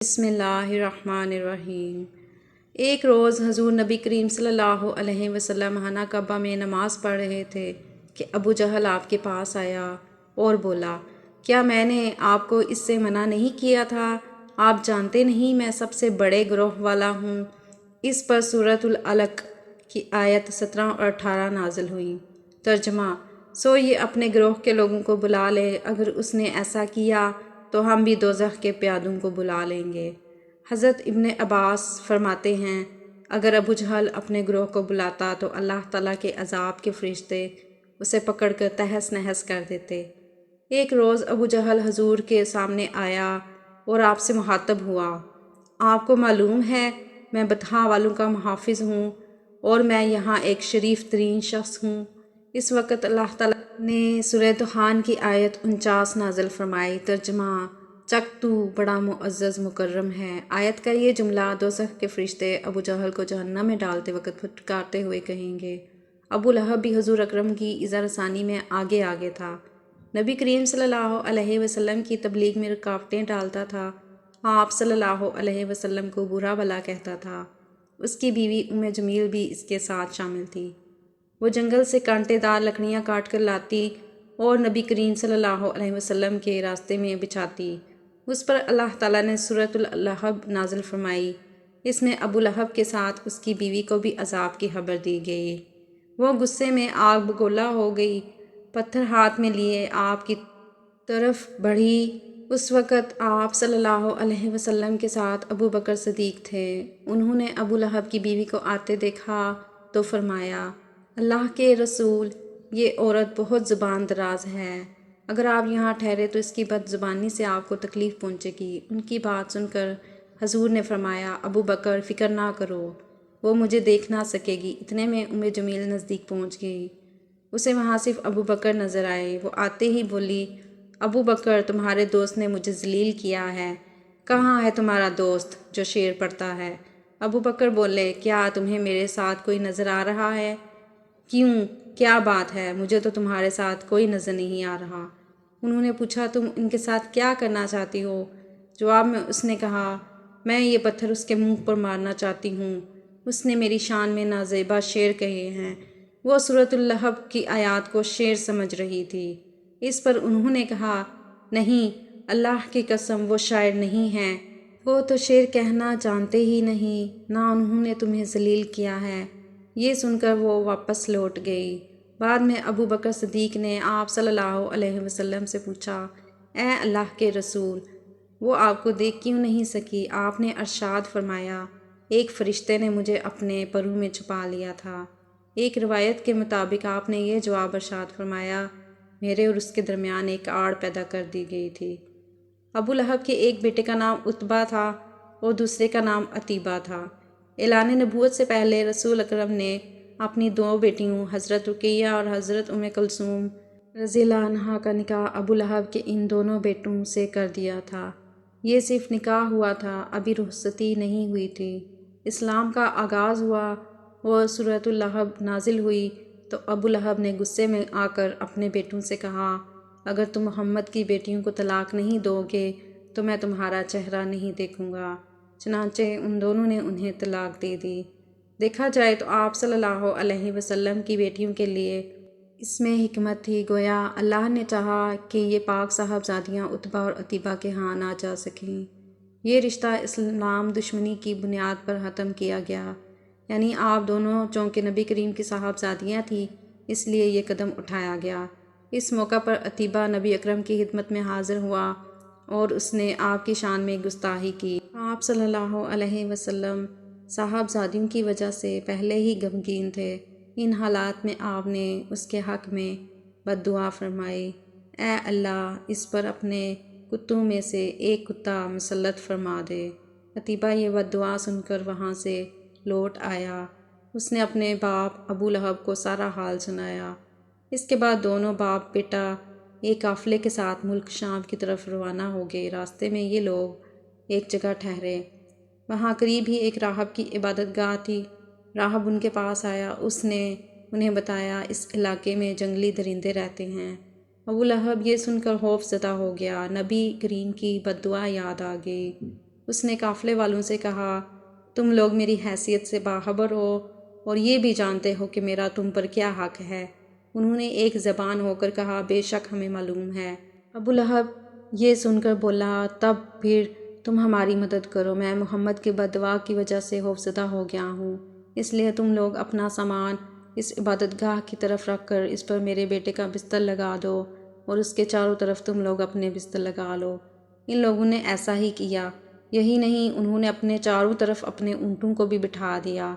بسم اللہ الرحمن الرحیم۔ ایک روز حضور نبی کریم صلی اللہ علیہ وسلم خانہ کعبہ میں نماز پڑھ رہے تھے کہ ابو جہل آپ کے پاس آیا اور بولا، کیا میں نے آپ کو اس سے منع نہیں کیا تھا؟ آپ جانتے نہیں میں سب سے بڑے گروہ والا ہوں۔ اس پر سورۃ العلق کی آیت 17 اور 18 نازل ہوئی۔ ترجمہ: سو یہ اپنے گروہ کے لوگوں کو بلا لے، اگر اس نے ایسا کیا تو ہم بھی دوزخ کے پیادوں کو بلا لیں گے۔ حضرت ابن عباس فرماتے ہیں، اگر ابو جہل اپنے گروہ کو بلاتا تو اللہ تعالیٰ کے عذاب کے فرشتے اسے پکڑ کر تہس نہس کر دیتے۔ ایک روز ابو جہل حضور کے سامنے آیا اور آپ سے مخاطب ہوا، آپ کو معلوم ہے میں بطحاء والوں کا محافظ ہوں اور میں یہاں ایک شریف ترین شخص ہوں۔ اس وقت اللہ تعالیٰ نے سورہ دخان کی آیت 49 نازل فرمائی۔ ترجمہ: چک تو بڑا معزز مکرم ہے۔ آیت کا یہ جملہ دوزخ کے فرشتے ابو جہل کو جہنم میں ڈالتے وقت پھٹکارتے ہوئے کہیں گے۔ ابو لہب بھی حضور اکرم کی ایذا رسانی میں آگے آگے تھا۔ نبی کریم صلی اللہ علیہ وسلم کی تبلیغ میں رکاوٹیں ڈالتا تھا۔ آپ صلی اللہ علیہ وسلم کو برا بھلا کہتا تھا۔ اس کی بیوی جمیل بھی اس کے ساتھ شامل تھی۔ وہ جنگل سے کانٹے دار لکڑیاں کاٹ کر لاتی اور نبی کریم صلی اللہ علیہ وسلم کے راستے میں بچھاتی۔ اس پر اللہ تعالیٰ نے سورۃ اللہب نازل فرمائی۔ اس میں ابو لہب کے ساتھ اس کی بیوی کو بھی عذاب کی خبر دی گئی۔ وہ غصے میں آگ بگولا ہو گئی، پتھر ہاتھ میں لیے آپ کی طرف بڑھی۔ اس وقت آپ صلی اللہ علیہ وسلم کے ساتھ ابو بکر صدیق تھے۔ انہوں نے ابو لہب کی بیوی کو آتے دیکھا تو فرمایا، اللہ کے رسول، یہ عورت بہت زبان دراز ہے، اگر آپ یہاں ٹھہرے تو اس کی بد زبانی سے آپ کو تکلیف پہنچے گی۔ ان کی بات سن کر حضور نے فرمایا، ابو بکر فکر نہ کرو، وہ مجھے دیکھ نہ سکے گی۔ اتنے میں جمیل نزدیک پہنچ گئی۔ اسے وہاں صرف ابو بکر نظر آئے۔ وہ آتے ہی بولی، ابو بکر، تمہارے دوست نے مجھے ذلیل کیا ہے۔ کہاں ہے تمہارا دوست جو شعر پڑھتا ہے؟ ابو بکر بولے، کیا تمہیں میرے ساتھ کوئی نظر آ رہا ہے؟ کیوں، کیا بات ہے؟ مجھے تو تمہارے ساتھ کوئی نظر نہیں آ رہا۔ انہوں نے پوچھا، تم ان کے ساتھ کیا کرنا چاہتی ہو؟ جواب میں اس نے کہا، میں یہ پتھر اس کے منہ پر مارنا چاہتی ہوں، اس نے میری شان میں نازیبا شعر کہے ہیں۔ وہ سورۃ اللہب کی آیات کو شعر سمجھ رہی تھی۔ اس پر انہوں نے کہا، نہیں، اللہ کی قسم وہ شاعر نہیں ہیں، وہ تو شعر کہنا جانتے ہی نہیں، نہ انہوں نے تمہیں ذلیل کیا ہے۔ یہ سن کر وہ واپس لوٹ گئی۔ بعد میں ابو بکر صدیق نے آپ صلی اللہ علیہ وسلم سے پوچھا، اے اللہ کے رسول، وہ آپ کو دیکھ کیوں نہیں سکی؟ آپ نے ارشاد فرمایا، ایک فرشتے نے مجھے اپنے پرو میں چھپا لیا تھا۔ ایک روایت کے مطابق آپ نے یہ جواب ارشاد فرمایا، میرے اور اس کے درمیان ایک آڑ پیدا کر دی گئی تھی۔ ابو لہب کے ایک بیٹے کا نام عتبہ تھا اور دوسرے کا نام عتیبہ تھا۔ اعلان نبوت سے پہلے رسول اکرم نے اپنی دو بیٹیوں حضرت رقیہ اور حضرت کلثوم رضی اللہ عنہا کا نکاح ابو لہب کے ان دونوں بیٹوں سے کر دیا تھا۔ یہ صرف نکاح ہوا تھا، ابھی رخصتی نہیں ہوئی تھی۔ اسلام کا آغاز ہوا اور سورۃ اللہب نازل ہوئی تو ابو لہب نے غصے میں آ کر اپنے بیٹوں سے کہا، اگر تم محمد کی بیٹیوں کو طلاق نہیں دو گے تو میں تمہارا چہرہ نہیں دیکھوں گا۔ چنانچہ ان دونوں نے انہیں طلاق دے دی۔ دیکھا جائے تو آپ صلی اللہ علیہ وسلم کی بیٹیوں کے لیے اس میں حکمت تھی، گویا اللہ نے چاہا کہ یہ پاک صاحبزادیاں عتبہ اور عتیبہ کے ہاں نہ جا سکیں۔ یہ رشتہ اسلام دشمنی کی بنیاد پر ختم کیا گیا، یعنی آپ دونوں چونکہ نبی کریم کی صاحبزادیاں تھیں اس لیے یہ قدم اٹھایا گیا۔ اس موقع پر عتیبہ نبی اکرم کی خدمت میں حاضر ہوا اور اس نے آپ کی شان میں گستاخی کی۔ آپ صلی اللہ علیہ وسلم صاحبزادیوں کی وجہ سے پہلے ہی غمگین تھے۔ ان حالات میں آپ نے اس کے حق میں بد دعا فرمائی، اے اللہ، اس پر اپنے کتوں میں سے ایک کتا مسلط فرما دے۔ عتیبہ یہ بد دعا سن کر وہاں سے لوٹ آیا۔ اس نے اپنے باپ ابو لہب کو سارا حال سنایا۔ اس کے بعد دونوں باپ بیٹا ایک قافلے کے ساتھ ملک شام کی طرف روانہ ہو گئے۔ راستے میں یہ لوگ ایک جگہ ٹھہرے۔ وہاں قریب ہی ایک راہب کی عبادت گاہ تھی۔ راہب ان کے پاس آیا، اس نے انہیں بتایا اس علاقے میں جنگلی درندے رہتے ہیں۔ ابو لہب یہ سن کر خوف زدہ ہو گیا۔ نبی کریم کی بد دعا یاد آ گئی۔ اس نے قافلے والوں سے کہا، تم لوگ میری حیثیت سے باخبر ہو اور یہ بھی جانتے ہو کہ میرا تم پر کیا حق ہے۔ انہوں نے ایک زبان ہو کر کہا، بے شک ہمیں معلوم ہے۔ ابو لہب یہ سن کر بولا، تب پھر تم ہماری مدد کرو، میں محمد کی بد دعا کی وجہ سے خوفزدہ ہو گیا ہوں، اس لیے تم لوگ اپنا سامان اس عبادت گاہ کی طرف رکھ کر اس پر میرے بیٹے کا بستر لگا دو اور اس کے چاروں طرف تم لوگ اپنے بستر لگا لو۔ ان لوگوں نے ایسا ہی کیا، یہی نہیں انہوں نے اپنے چاروں طرف اپنے اونٹوں کو بھی بٹھا دیا۔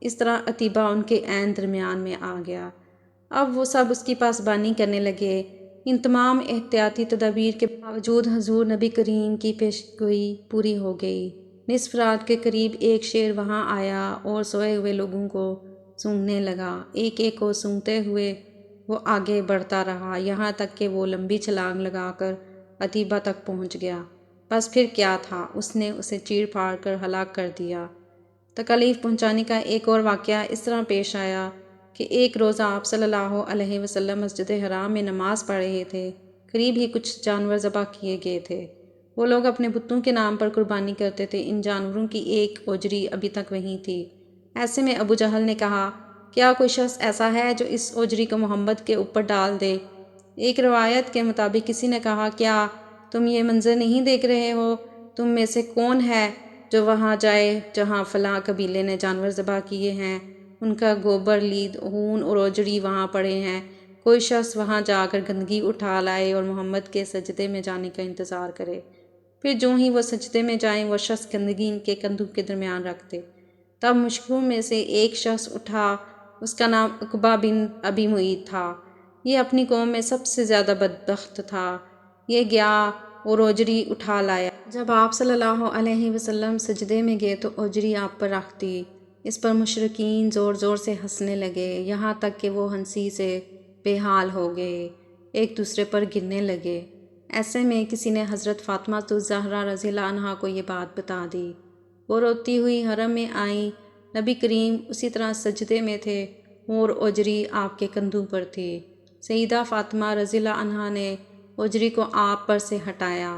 اس طرح عتیبہ ان کے عین درمیان میں آ گیا۔ اب وہ سب اس کی پاسبانی کرنے لگے۔ ان تمام احتیاطی تدابیر کے باوجود حضور نبی کریم کی پیشگوئی پوری ہو گئی۔ نصف رات کے قریب ایک شیر وہاں آیا اور سوئے ہوئے لوگوں کو سونگھنے لگا۔ ایک ایک کو سونگھتے ہوئے وہ آگے بڑھتا رہا، یہاں تک کہ وہ لمبی چھلانگ لگا کر عتیبہ تک پہنچ گیا۔ بس پھر کیا تھا، اس نے اسے چیر پھاڑ کر ہلاک کر دیا۔ تکلیف پہنچانے کا ایک اور واقعہ اس طرح پیش آیا کہ ایک روز آپ صلی اللہ علیہ وسلم مسجد حرام میں نماز پڑھ رہے تھے۔ قریب ہی کچھ جانور ذبح کیے گئے تھے۔ وہ لوگ اپنے بتوں کے نام پر قربانی کرتے تھے۔ ان جانوروں کی ایک اوجری ابھی تک وہیں تھی۔ ایسے میں ابو جہل نے کہا، کیا کوئی شخص ایسا ہے جو اس اوجری کو محمد کے اوپر ڈال دے؟ ایک روایت کے مطابق کسی نے کہا، کیا تم یہ منظر نہیں دیکھ رہے ہو؟ تم میں سے کون ہے جو وہاں جائے جہاں فلاں قبیلے نے جانور ذبح کیے ہیں؟ ان کا گوبر، لید، خون اور اوجڑی وہاں پڑے ہیں۔ کوئی شخص وہاں جا کر گندگی اٹھا لائے اور محمد کے سجدے میں جانے کا انتظار کرے۔ پھر جو ہی وہ سجدے میں جائیں وہ شخص گندگی ان کے کندھوں کے درمیان رکھ دے۔ تب مشرکوں میں سے ایک شخص اٹھا، اس کا نام عقبہ بن ابی معیط تھا۔ یہ اپنی قوم میں سب سے زیادہ بدبخت تھا۔ یہ گیا اور اوجری اٹھا لایا۔ جب آپ صلی اللہ علیہ وسلم سجدے میں گئے تو اوجری آپ پر رکھ دی۔ اس پر مشرکین زور زور سے ہنسنے لگے، یہاں تک کہ وہ ہنسی سے بے حال ہو گئے، ایک دوسرے پر گرنے لگے۔ ایسے میں کسی نے حضرت فاطمہ الزہرا رضی اللہ عنہا کو یہ بات بتا دی۔ وہ روتی ہوئی حرم میں آئیں۔ نبی کریم اسی طرح سجدے میں تھے اور اوجری آپ کے کندھوں پر تھی۔ سیدہ فاطمہ رضی اللہ عنہا نے اوجری کو آپ پر سے ہٹایا۔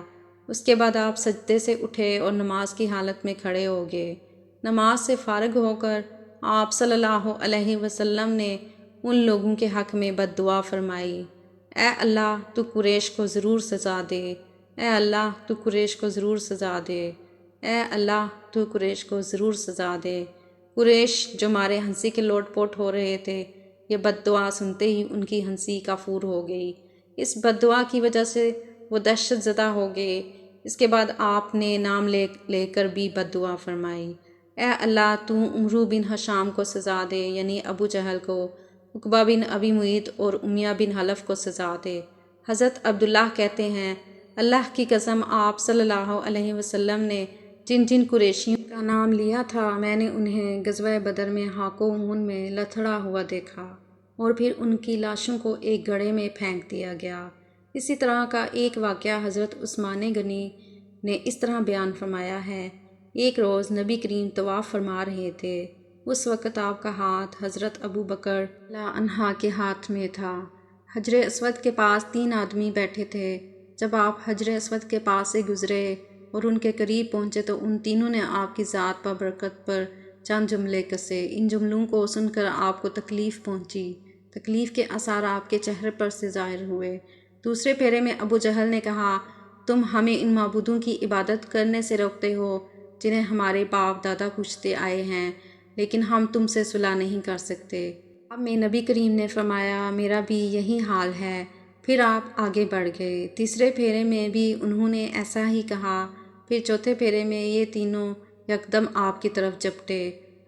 اس کے بعد آپ سجدے سے اٹھے اور نماز کی حالت میں کھڑے ہو گئے۔ نماز سے فارغ ہو کر آپ صلی اللہ علیہ وسلم نے ان لوگوں کے حق میں بد دعا فرمائی، اے اللہ تو قریش کو ضرور سزا دے، اے اللہ تو قریش کو ضرور سزا دے، اے اللہ تو قریش کو ضرور سزا دے۔ قریش جو مارے ہنسی کے لوٹ پوٹ ہو رہے تھے، یہ بد دعا سنتے ہی ان کی ہنسی کافور ہو گئی۔ اس بد دعا کی وجہ سے وہ دہشت زدہ ہو گئے۔ اس کے بعد آپ نے نام لے کر بھی بد دعا فرمائی، اے اللہ تو عمرو بن ہشام کو سزا دے، یعنی ابو جہل کو، عقبہ بن ابی معیط اور امیہ بن حلف کو سزا دے۔ حضرت عبداللہ کہتے ہیں، اللہ کی قسم آپ صلی اللہ علیہ وسلم نے جن جن قریشیوں کا نام لیا تھا، میں نے انہیں غزوہ بدر میں حاق و خون میں لتھڑا ہوا دیکھا اور پھر ان کی لاشوں کو ایک گڑھے میں پھینک دیا گیا۔ اسی طرح کا ایک واقعہ حضرت عثمان غنی نے اس طرح بیان فرمایا ہے۔ ایک روز نبی کریم طواف فرما رہے تھے۔ اس وقت آپ کا ہاتھ حضرت ابو بکر رضی اللہ عنہ کے ہاتھ میں تھا۔ حجر اسود کے پاس 3 آدمی بیٹھے تھے۔ جب آپ حجر اسود کے پاس سے گزرے اور ان کے قریب پہنچے تو ان تینوں نے آپ کی ذات پر برکت پر چند جملے کسے۔ ان جملوں کو سن کر آپ کو تکلیف پہنچی۔ تکلیف کے آثار آپ کے چہرے پر سے ظاہر ہوئے۔ دوسرے پھیرے میں ابو جہل نے کہا، تم ہمیں ان معبودوں کی عبادت کرنے سے روکتے ہو جنہیں ہمارے باپ دادا پوجتے آئے ہیں، لیکن ہم تم سے صلح نہیں کر سکتے۔ اب میں نبی کریم نے فرمایا، میرا بھی یہی حال ہے۔ پھر آپ آگے بڑھ گئے۔ تیسرے پھیرے میں بھی انہوں نے ایسا ہی کہا۔ پھر چوتھے پھیرے میں یہ تینوں یکدم آپ کی طرف جھپٹے۔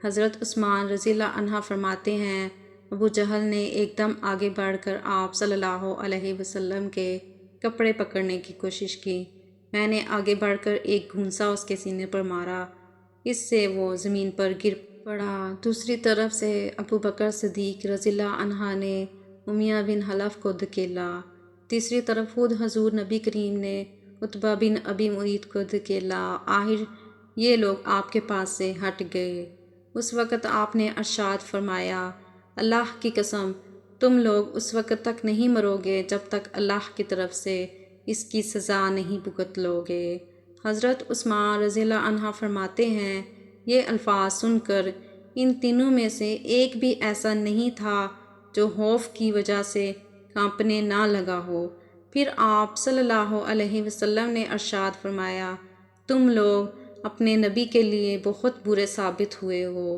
حضرت عثمان رضی اللہ عنہ فرماتے ہیں، ابو جہل نے ایک دم آگے بڑھ کر آپ صلی اللہ علیہ وسلم کے کپڑے پکڑنے کی کوشش کی۔ میں نے آگے بڑھ کر ایک گھونسا اس کے سینے پر مارا، اس سے وہ زمین پر گر پڑا۔ دوسری طرف سے ابو بکر صدیق رضی اللہ عنہ نے امیہ بن حلف کو دھکیلا۔ تیسری طرف خود حضور نبی کریم نے عتبہ بن ابی معیط کو دھکیلا۔ آخر یہ لوگ آپ کے پاس سے ہٹ گئے۔ اس وقت آپ نے ارشاد فرمایا، اللہ کی قسم تم لوگ اس وقت تک نہیں مرو گے جب تک اللہ کی طرف سے اس کی سزا نہیں بھگت لو گے۔ حضرت عثمان رضی اللہ عنہ فرماتے ہیں، یہ الفاظ سن کر ان تینوں میں سے ایک بھی ایسا نہیں تھا جو خوف کی وجہ سے کانپنے نہ لگا ہو۔ پھر آپ صلی اللہ علیہ وسلم نے ارشاد فرمایا، تم لوگ اپنے نبی کے لیے بہت برے ثابت ہوئے ہو۔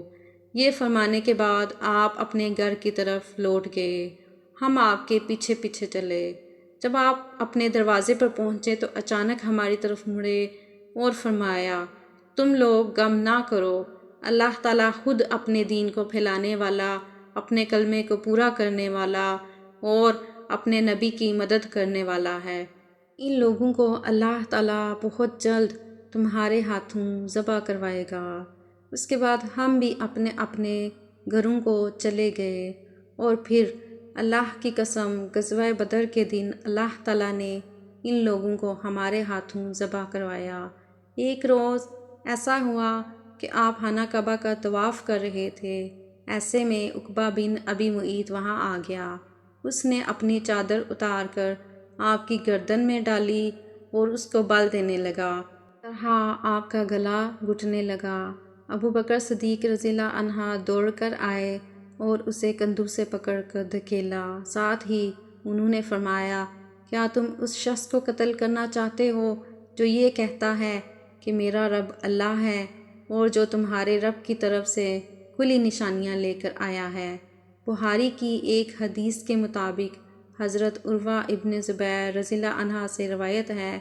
یہ فرمانے کے بعد آپ اپنے گھر کی طرف لوٹ گئے، ہم آپ کے پیچھے پیچھے چلے۔ جب آپ اپنے دروازے پر پہنچے تو اچانک ہماری طرف مڑے اور فرمایا، تم لوگ غم نہ کرو، اللہ تعالیٰ خود اپنے دین کو پھیلانے والا، اپنے کلمے کو پورا کرنے والا اور اپنے نبی کی مدد کرنے والا ہے۔ ان لوگوں کو اللہ تعالیٰ بہت جلد تمہارے ہاتھوں ذبح کروائے گا۔ اس کے بعد ہم بھی اپنے اپنے گھروں کو چلے گئے، اور پھر اللہ کی قسم غزوہ بدر کے دن اللہ تعالیٰ نے ان لوگوں کو ہمارے ہاتھوں ذبح کروایا۔ ایک روز ایسا ہوا کہ آپ خانہ کعبہ کا طواف کر رہے تھے، ایسے میں عقبہ بن ابی معیط وہاں آ گیا۔ اس نے اپنی چادر اتار کر آپ کی گردن میں ڈالی اور اس کو بل دینے لگا، اس طرح آپ کا گلا گھٹنے لگا۔ ابو بکر صدیق رضی اللہ عنہ دوڑ کر آئے اور اسے کندھوں سے پکڑ کر دھکیلا، ساتھ ہی انہوں نے فرمایا، کیا تم اس شخص کو قتل کرنا چاہتے ہو جو یہ کہتا ہے کہ میرا رب اللہ ہے، اور جو تمہارے رب کی طرف سے کھلی نشانیاں لے کر آیا ہے؟ بخاری کی ایک حدیث کے مطابق حضرت عروہ ابن زبیر رضی اللہ عنہ سے روایت ہے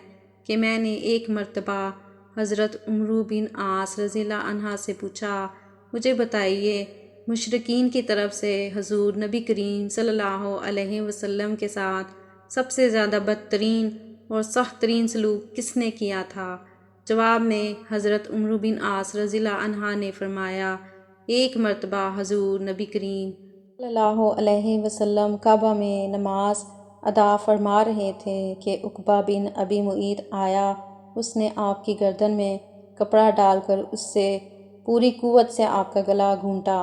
کہ میں نے ایک مرتبہ حضرت عمرو بن عاص رضی اللہ عنہ سے پوچھا، مجھے بتائیے، مشرکین کی طرف سے حضور نبی کریم صلی اللہ علیہ وسلم کے ساتھ سب سے زیادہ بدترین اور سخت ترین سلوک کس نے کیا تھا؟ جواب میں حضرت عمرو بن عاص رضی اللہ عنہ نے فرمایا، ایک مرتبہ حضور نبی کریم صلی اللہ علیہ وسلم کعبہ میں نماز ادا فرما رہے تھے کہ عقبہ بن ابی معیط آیا۔ اس نے آپ کی گردن میں کپڑا ڈال کر اس سے پوری قوت سے آپ کا گلا گھونٹا۔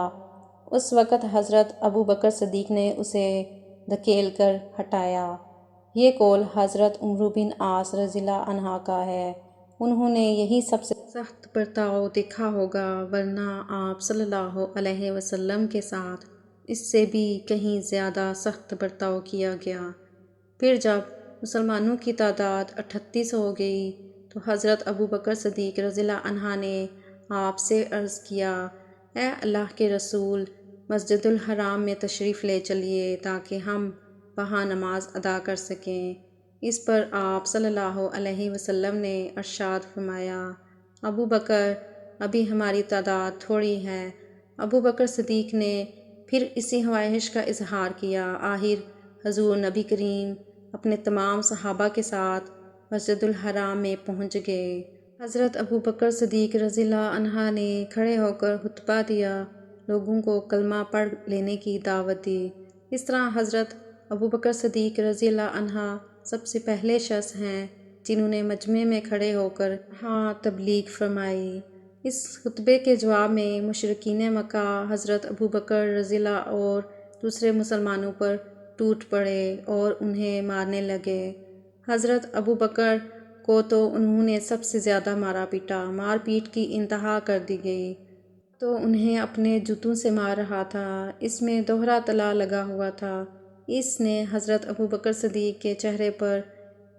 اس وقت حضرت ابو بکر صدیق نے اسے دھکیل کر ہٹایا۔ یہ قول حضرت عمرو بن عاص رضی اللہ عنہ کا ہے۔ انہوں نے یہی سب سے سخت برتاؤ دیکھا ہوگا، ورنہ آپ صلی اللہ علیہ وسلم کے ساتھ اس سے بھی کہیں زیادہ سخت برتاؤ کیا گیا۔ پھر جب مسلمانوں کی تعداد 38 ہو گئی تو حضرت ابو بکر صدیق رضی اللہ عنہ نے آپ سے عرض کیا، اے اللہ کے رسول، مسجد الحرام میں تشریف لے چلیے تاکہ ہم وہاں نماز ادا کر سکیں۔ اس پر آپ صلی اللہ علیہ وسلم نے ارشاد فرمایا، ابو بکر، ابھی ہماری تعداد تھوڑی ہے۔ ابو بکر صدیق نے پھر اسی خواہش کا اظہار کیا۔ آخر حضور نبی کریم اپنے تمام صحابہ کے ساتھ مسجد الحرام میں پہنچ گئے۔ حضرت ابو بکر صدیق رضی اللہ عنہ نے کھڑے ہو کر خطبہ دیا، لوگوں کو کلمہ پڑھ لینے کی دعوت دی۔ اس طرح حضرت ابو بکر صدیق رضی اللہ عنہ سب سے پہلے شخص ہیں جنہوں نے مجمع میں کھڑے ہو کر تبلیغ فرمائی۔ اس خطبے کے جواب میں مشرکین مکہ حضرت ابو بکر رضی اللہ اور دوسرے مسلمانوں پر ٹوٹ پڑے اور انہیں مارنے لگے۔ حضرت ابو بکر کو تو انہوں نے سب سے زیادہ مارا پیٹا، مار پیٹ کی انتہا کر دی گئی، تو انہیں اپنے جوتوں سے مار رہا تھا، اس میں دوہرا تلا لگا ہوا تھا۔ اس نے حضرت ابو بکر صدیق کے چہرے پر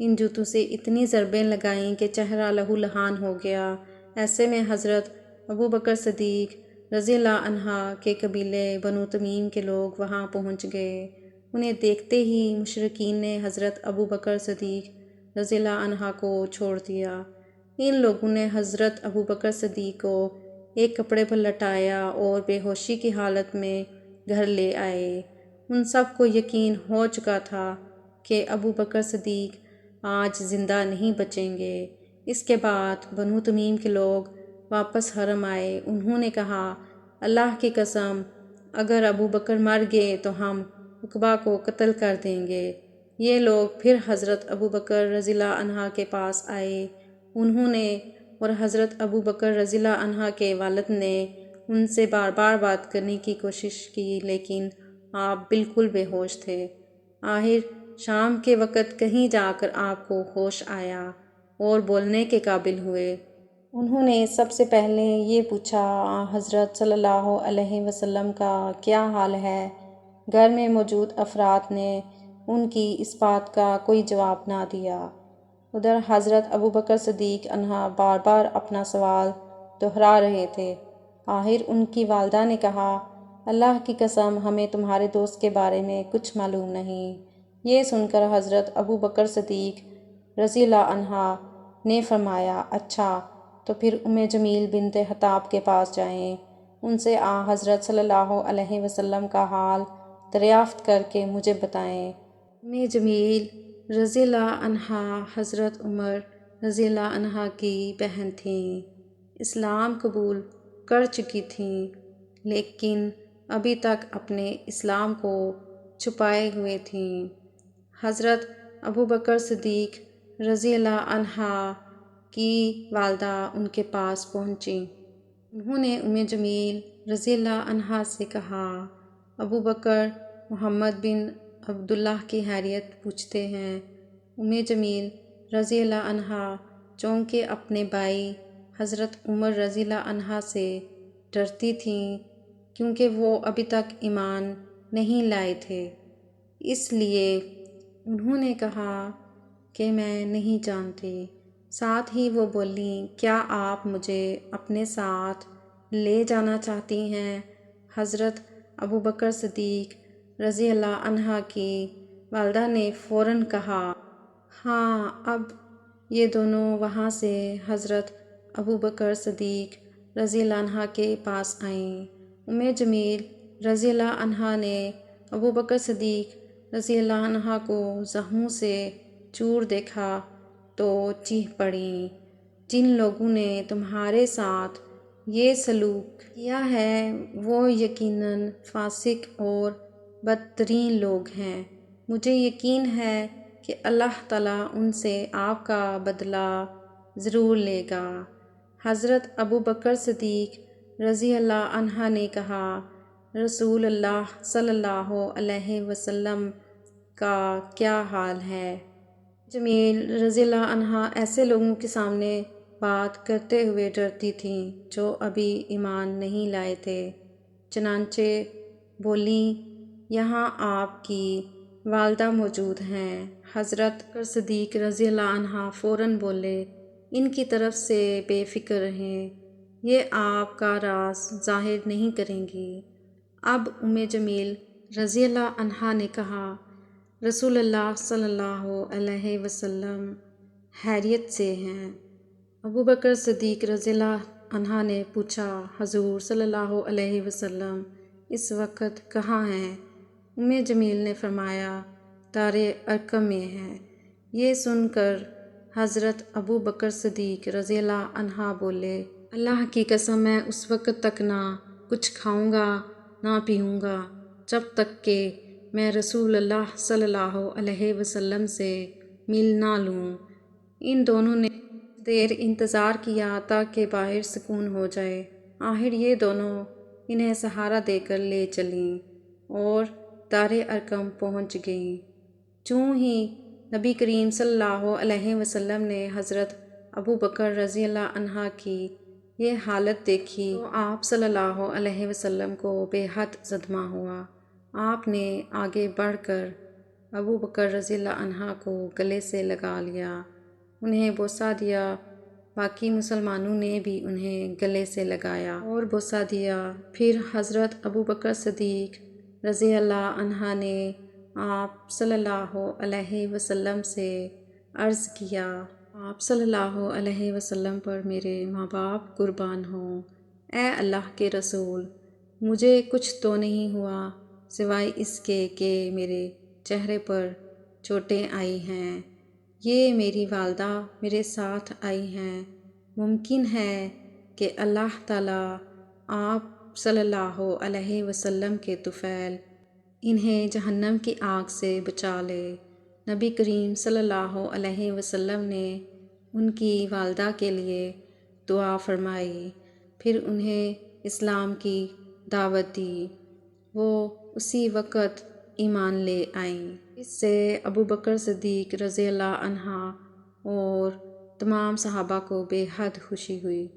ان جوتوں سے اتنی ضربیں لگائیں کہ چہرہ لہو لہان ہو گیا۔ ایسے میں حضرت ابو بکر صدیق رضی اللہ عنہ کے قبیلے بنو تمیم کے لوگ وہاں پہنچ گئے۔ انہیں دیکھتے ہی مشرکین نے حضرت ابو بکر صدیق رضی اللہ عنہ کو چھوڑ دیا۔ ان لوگوں نے حضرت ابو بکر صدیق کو ایک کپڑے پر لٹایا اور بے ہوشی کی حالت میں گھر لے آئے۔ ان سب کو یقین ہو چکا تھا کہ ابو بکر صدیق آج زندہ نہیں بچیں گے۔ اس کے بعد بنو تمیم کے لوگ واپس حرم آئے۔ انہوں نے کہا، اللہ کی قسم، اگر ابو بکر مر گئے تو ہم عقبہ کو قتل کر دیں گے۔ یہ لوگ پھر حضرت ابو بکر رضی اللہ عنہ کے پاس آئے۔ انہوں نے اور حضرت ابو بکر رضی اللہ عنہ کے والد نے ان سے بار بار بات کرنے کی کوشش کی، لیکن آپ بالکل بے ہوش تھے۔ آخر شام کے وقت کہیں جا کر آپ کو ہوش آیا۔ اور بولنے کے قابل ہوئے۔ انہوں نے سب سے پہلے یہ پوچھا حضرت صلی اللہ علیہ وسلم کا کیا حال ہے۔ گھر میں موجود افراد نے ان کی اس بات کا کوئی جواب نہ دیا۔ ادھر حضرت ابوبکر صدیق عنہ بار بار اپنا سوال دہرا رہے تھے۔ آخر ان کی والدہ نے کہا، اللہ کی قسم ہمیں تمہارے دوست کے بارے میں کچھ معلوم نہیں۔ یہ سن کر حضرت ابوبکر صدیق رضی اللہ عنہ نے فرمایا، اچھا تو پھر جمیل بنت خطاب کے پاس جائیں، ان سے حضرت صلی اللہ علیہ وسلم کا حال دریافت کر کے مجھے بتائیں۔ جمیل رضی اللہ عنہا حضرت عمر رضی اللہ عنہ کی بہن تھیں، اسلام قبول کر چکی تھیں، لیکن ابھی تک اپنے اسلام کو چھپائے ہوئے تھیں۔ حضرت ابوبکر صدیق رضی اللہ عنہ کی والدہ ان کے پاس پہنچیں۔ انہوں نے جمیل رضی اللہ عنہ سے کہا، ابوبکر محمد بن عبداللہ کی خیریت پوچھتے ہیں۔ جمیل رضی اللہ عنہ چونکہ اپنے بھائی حضرت عمر رضی اللہ عنہ سے ڈرتی تھیں، کیونکہ وہ ابھی تک ایمان نہیں لائے تھے، اس لیے انہوں نے کہا کہ میں نہیں جانتی۔ ساتھ ہی وہ بولیں، کیا آپ مجھے اپنے ساتھ لے جانا چاہتی ہیں؟ حضرت ابوبکر صدیق رضی اللہ عنہ کی والدہ نے فوراً کہا، ہاں۔ اب یہ دونوں وہاں سے حضرت ابوبکر صدیق رضی اللہ عنہ کے پاس آئیں۔ جمیل رضی اللہ عنہ نے ابوبکر صدیق رضی اللہ عنہ کو زخموں سے چور دیکھا تو چیخ پڑیں، جن لوگوں نے تمہارے ساتھ یہ سلوک کیا ہے وہ یقیناً فاسق اور بدترین لوگ ہیں۔ مجھے یقین ہے کہ اللہ تعالیٰ ان سے آپ کا بدلہ ضرور لے گا۔ حضرت ابوبکر صدیق رضی اللہ عنہ نے کہا، رسول اللہ صلی اللہ علیہ وسلم کا کیا حال ہے؟ جمیل رضی اللہ عنہ ایسے لوگوں کے سامنے بات کرتے ہوئے ڈرتی تھیں جو ابھی ایمان نہیں لائے تھے، چنانچہ بولیں، یہاں آپ کی والدہ موجود ہیں۔ حضرت ابوبکر صدیق رضی اللہ عنہ فوراً بولے، ان کی طرف سے بے فکر رہیں، یہ آپ کا راز ظاہر نہیں کریں گی۔ اب جمیل رضی اللہ عنہ نے کہا، رسول اللہ صلی اللہ علیہ وسلم خیریت سے ہیں۔ ابوبکر صدیق رضی اللہ عنہ نے پوچھا، حضور صلی اللہ علیہ وسلم اس وقت کہاں ہیں؟ جمیل نے فرمایا، دار ارقم میں ہیں۔ یہ سن کر حضرت ابوبکر صدیق رضی اللہ عنہ بولے، اللہ کی قسم میں اس وقت تک نہ کچھ کھاؤں گا نہ پیوں گا جب تک کہ میں رسول اللہ صلی اللہ علیہ وسلم سے مل نہ لوں۔ ان دونوں نے دیر انتظار کیا تاکہ باہر سکون ہو جائے۔ آخر یہ دونوں انہیں سہارا دے کر لے چلیں اور دار ارقم پہنچ گئیں۔ چوں ہی نبی کریم صلی اللہ علیہ وسلم نے حضرت ابوبکر رضی اللہ عنہ کی یہ حالت دیکھی تو آپ صلی اللہ علیہ وسلم کو بے حد صدمہ ہوا۔ آپ نے آگے بڑھ کر ابوبکر رضی اللہ عنہ کو گلے سے لگا لیا، انہیں بوسہ دیا۔ باقی مسلمانوں نے بھی انہیں گلے سے لگایا اور بوسہ دیا۔ پھر حضرت ابوبکر صدیق رضی اللہ عنہ نے آپ صلی اللہ علیہ وسلم سے عرض کیا، آپ صلی اللہ علیہ وسلم پر میرے ماں باپ قربان ہوں۔ اے اللہ کے رسول، مجھے کچھ تو نہیں ہوا سوائے اس کے کہ میرے چہرے پر چوٹیں آئی ہیں۔ یہ میری والدہ میرے ساتھ آئی ہیں، ممکن ہے کہ اللہ تعالیٰ آپ صلی اللہ علیہ وسلم کے طفیل انہیں جہنم کی آگ سے بچا لے۔ نبی کریم صلی اللہ علیہ وسلم نے ان کی والدہ کے لیے دعا فرمائی، پھر انہیں اسلام کی دعوت دی، وہ اسی وقت ایمان لے آئیں۔ اس سے ابوبکر صدیق رضی اللہ عنہ اور تمام صحابہ کو بے حد خوشی ہوئی۔